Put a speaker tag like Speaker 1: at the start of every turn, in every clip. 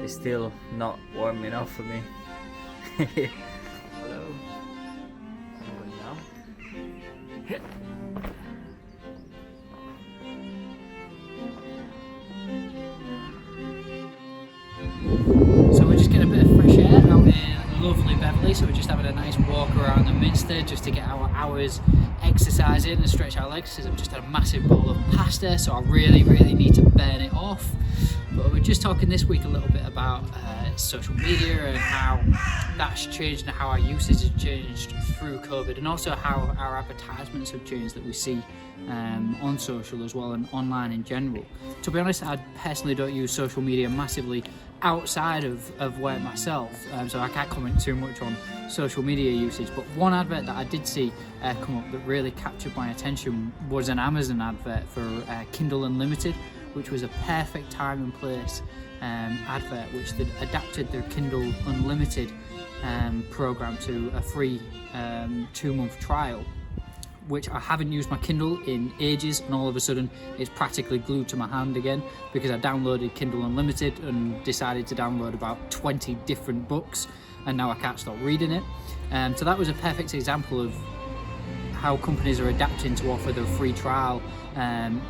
Speaker 1: It's still not warming up for me. Hello. I'm going now.
Speaker 2: So we're just getting a bit of fresh air out in lovely Beverley, so we're just having a nice walk around the Minster just to get our hours exercise in and stretch our legs, because I've just had a massive bowl of pasta, so I really need to burn it off. But we're just talking this week a little bit about social media and how that's changed and how our usage has changed through COVID, and also how our advertisements have changed that we see on social as well and online in general. To be honest, I personally don't use social media massively outside of work myself, so I can't comment too much on social media usage, but one advert that I did see come up that really captured my attention was an Amazon advert for Kindle Unlimited, which was a perfect time and place advert, which they'd adapted their Kindle Unlimited program to a free 2-month trial, which I haven't used my Kindle in ages, and all of a sudden it's practically glued to my hand again because I downloaded Kindle Unlimited and decided to download about 20 different books, and now I can't stop reading it. So that was a perfect example of how companies are adapting to offer the free trial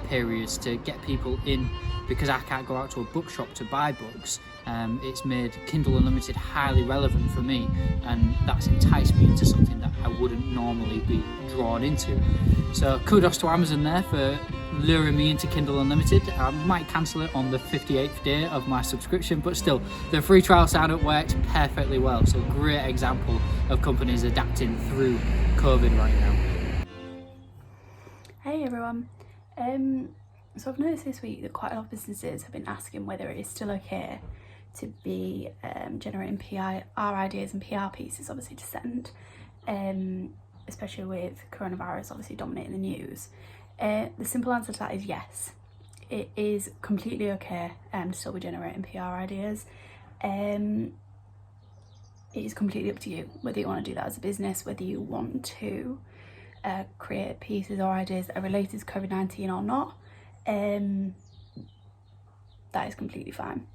Speaker 2: periods to get people in, because I can't go out to a bookshop to buy books. It's made Kindle Unlimited highly relevant for me, and that's enticed me into something that I wouldn't normally be drawn into. So kudos to Amazon there for luring me into Kindle Unlimited. I might cancel it on the 58th day of my subscription, but still, the free trial sign-up worked perfectly well. So great example of companies adapting through COVID right now.
Speaker 3: Hey everyone. So I've noticed this week that quite a lot of businesses have been asking whether it is still okay to be generating PR ideas and PR pieces, obviously, to send, especially with coronavirus obviously dominating the news. The simple answer to that is yes. It is completely okay to still be generating PR ideas. It is completely up to you whether you want to do that as a business, whether you want to create pieces or ideas that are related to COVID-19 or not. That is completely fine.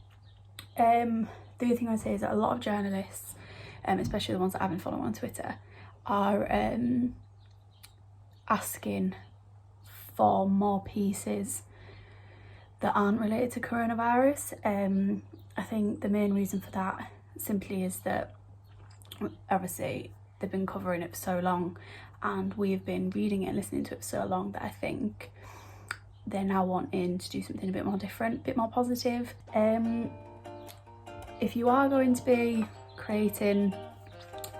Speaker 3: The other thing I'd say is that a lot of journalists, especially the ones that I've been following on Twitter, are asking for more pieces that aren't related to coronavirus. I think the main reason for that simply is that obviously they've been covering it for so long, and we've been reading it and listening to it for so long, that I think they're now wanting to do something a bit more different, a bit more positive. If you are going to be creating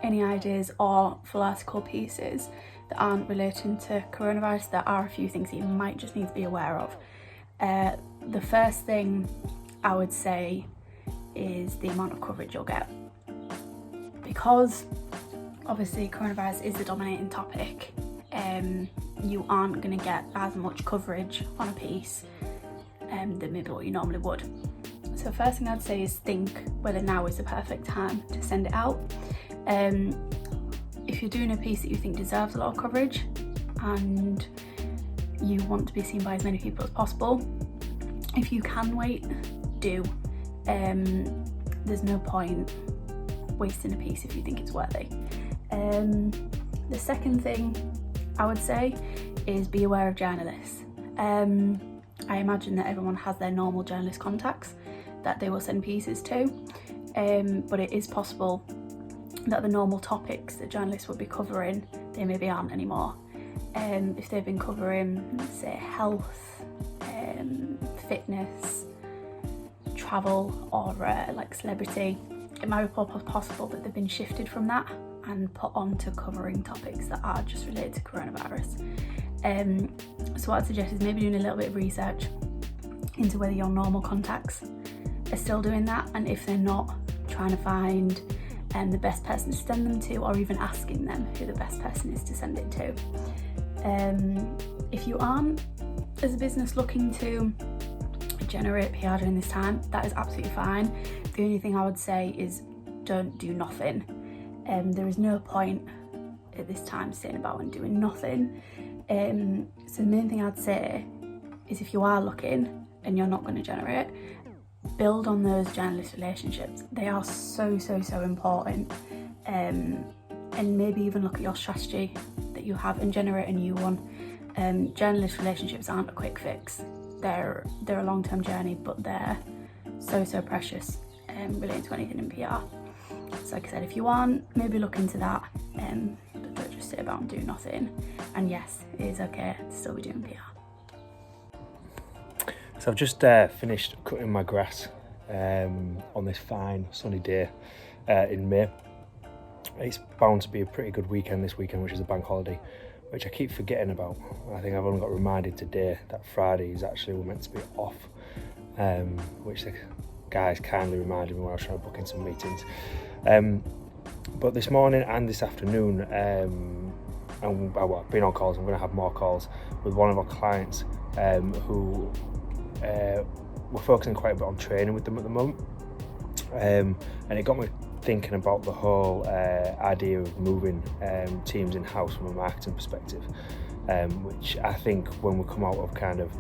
Speaker 3: any ideas or full article pieces that aren't relating to coronavirus, there are a few things that you might just need to be aware of. The first thing I would say is the amount of coverage you'll get, because obviously coronavirus is the dominating topic. You aren't going to get as much coverage on a piece than maybe what you normally would. So first thing I'd say is think whether now is the perfect time to send it out. If you're doing a piece that you think deserves a lot of coverage and you want to be seen by as many people as possible, if you can wait, do. There's no point wasting a piece if you think it's worthy. The second thing I would say is be aware of journalists. I imagine that everyone has their normal journalist contacts that they will send pieces to, but it is possible that the normal topics that journalists would be covering, they maybe aren't anymore. If they've been covering, say, health, fitness, travel, or like celebrity, it might be possible that they've been shifted from that and put on to covering topics that are just related to coronavirus. So what I'd suggest is maybe doing a little bit of research into whether your normal contacts are still doing that, and if they're not, trying to find the best person to send them to, or even asking them who the best person is to send it to. If you aren't, as a business, looking to generate PR during this time, that is absolutely fine. The only thing I would say is don't do nothing. There is no point at this time sitting about and doing nothing. So the main thing I'd say is, if you are looking and you're not going to generate, build on those journalist relationships. They are so important. And maybe even look at your strategy that you have and generate a new one. Journalist relationships aren't a quick fix. They're a long-term journey, but they're so precious relating to anything in PR. So like I said, if you aren't, maybe look into that. But don't just sit about and do nothing. And yes, it is okay to still be doing PR.
Speaker 4: So I've just finished cutting my grass on this fine sunny day in May. It's bound to be a pretty good weekend this weekend, which is a bank holiday, which I keep forgetting about. I think I've only got reminded today that Friday is actually meant to be off, which the guys kindly reminded me when I was trying to book in some meetings. But this morning and this afternoon, I've been on calls. I'm going to have more calls with one of our clients who we're focusing quite a bit on training with them at the moment, and it got me thinking about the whole idea of moving teams in-house from a marketing perspective, which I think when we come out of kind of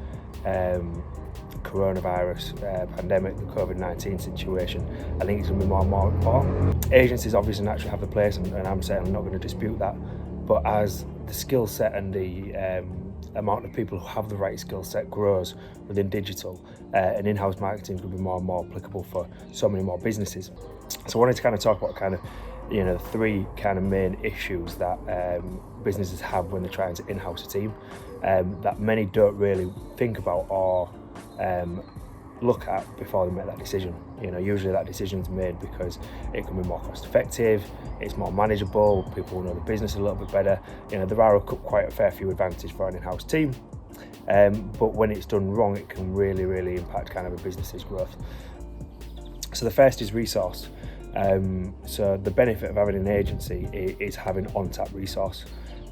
Speaker 4: coronavirus pandemic, the COVID-19 situation, I think it's going to be more and more important. Agencies obviously naturally have the place, and I'm certainly not going to dispute that, but as the skill set and the amount of people who have the right skill set grows within digital, and in-house marketing is going to be more and more applicable for so many more businesses. So I wanted to kind of talk about kind of, you know, three kind of main issues that businesses have when they're trying to in-house a team, that many don't really think about or look at before they make that decision. You know, usually that decision is made because it can be more cost effective, it's more manageable, people know the business a little bit better. You know, there are quite a fair few advantages for an in-house team, but when it's done wrong, it can really impact kind of a business's growth. So the first is resource. So the benefit of having an agency is having on-tap resource.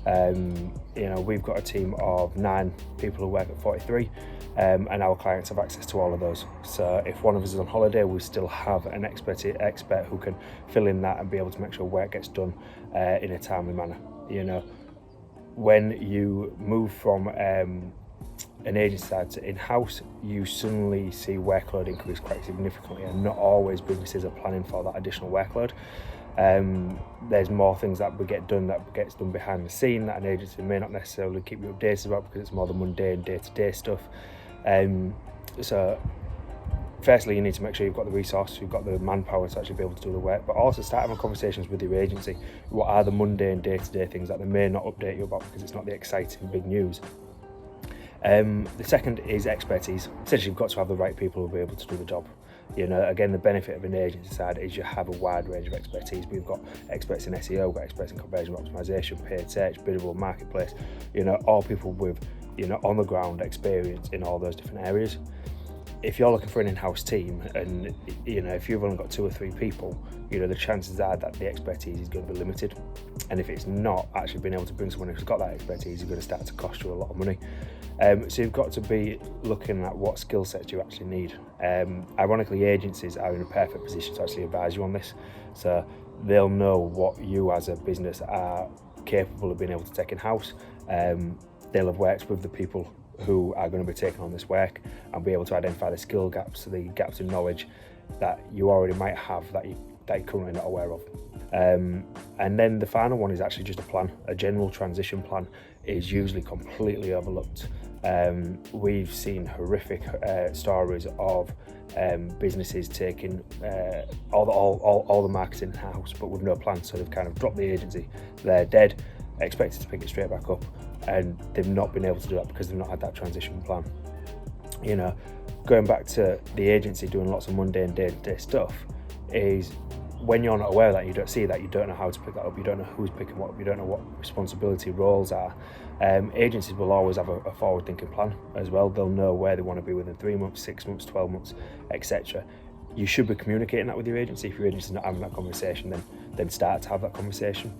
Speaker 4: You know, we've got a team of 9 people who work at 43, and our clients have access to all of those. So if one of us is on holiday, we still have an expert who can fill in that and be able to make sure work gets done in a timely manner. You know, when you move from an agency side to in-house, you suddenly see workload increase quite significantly, and not always businesses are planning for that additional workload. There's more things that we get done that gets done behind the scene that an agency may not necessarily keep you updated about because it's more the mundane day-to-day stuff. So firstly, you need to make sure you've got the resource, you've got the manpower to actually be able to do the work, but also start having conversations with your agency. What are the mundane day-to-day things that they may not update you about because it's not the exciting big news? The second is expertise. Essentially, you've got to have the right people who will be able to do the job. You know, again, the benefit of an agency side is you have a wide range of expertise. We've got experts in SEO, we've got experts in conversion optimization, paid search, biddable, marketplace. You know, all people with, you know, on the ground experience in all those different areas. If you're looking for an in-house team, and you know, if you've only got 2 or 3 people, you know, the chances are that the expertise is going to be limited. And if it's not, actually being able to bring someone who's got that expertise is going to start to cost you a lot of money. So you've got to be looking at what skill sets you actually need. Ironically, agencies are in a perfect position to actually advise you on this. So they'll know what you as a business are capable of being able to take in-house. They'll have worked with the people who are going to be taking on this work and be able to identify the skill gaps, the gaps in knowledge that you already might have that you're currently not aware of. And then the final one is actually just a plan. A general transition plan is usually completely overlooked. We've seen horrific stories of businesses taking all the marketing in-house but with no plan, so they've kind of dropped the agency, they're dead, expected to pick it straight back up, and they've not been able to do that because they've not had that transition plan. You know, going back to the agency doing lots of mundane day-to-day stuff is when you're not aware of that, you don't see that, you don't know how to pick that up, you don't know who's picking what up, you don't know what responsibility roles are. Agencies will always have a forward-thinking plan as well. They'll know where they want to be within 3 months, 6 months, 12 months, etc. You should be communicating that with your agency. If your agency's not having that conversation, then start to have that conversation.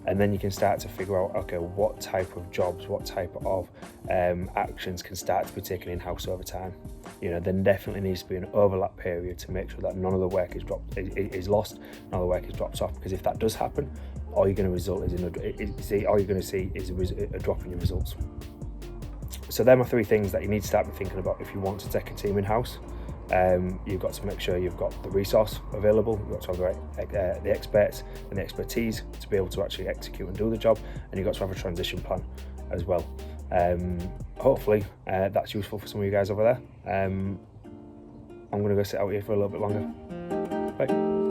Speaker 4: And then you can start to figure out, okay, what type of jobs, what type of actions can start to be taken in-house over time. You know, there definitely needs to be an overlap period to make sure that none of the work is lost, none of the work is dropped off. Because if that does happen, all you're going to see is a drop in your results. So them are 3 things that you need to start thinking about if you want to take a team in-house. You've got to make sure you've got the resource available, you've got to have the experts and the expertise to be able to actually execute and do the job, and you've got to have a transition plan as well. Hopefully that's useful for some of you guys over there. I'm going to go sit out here for a little bit longer. Bye.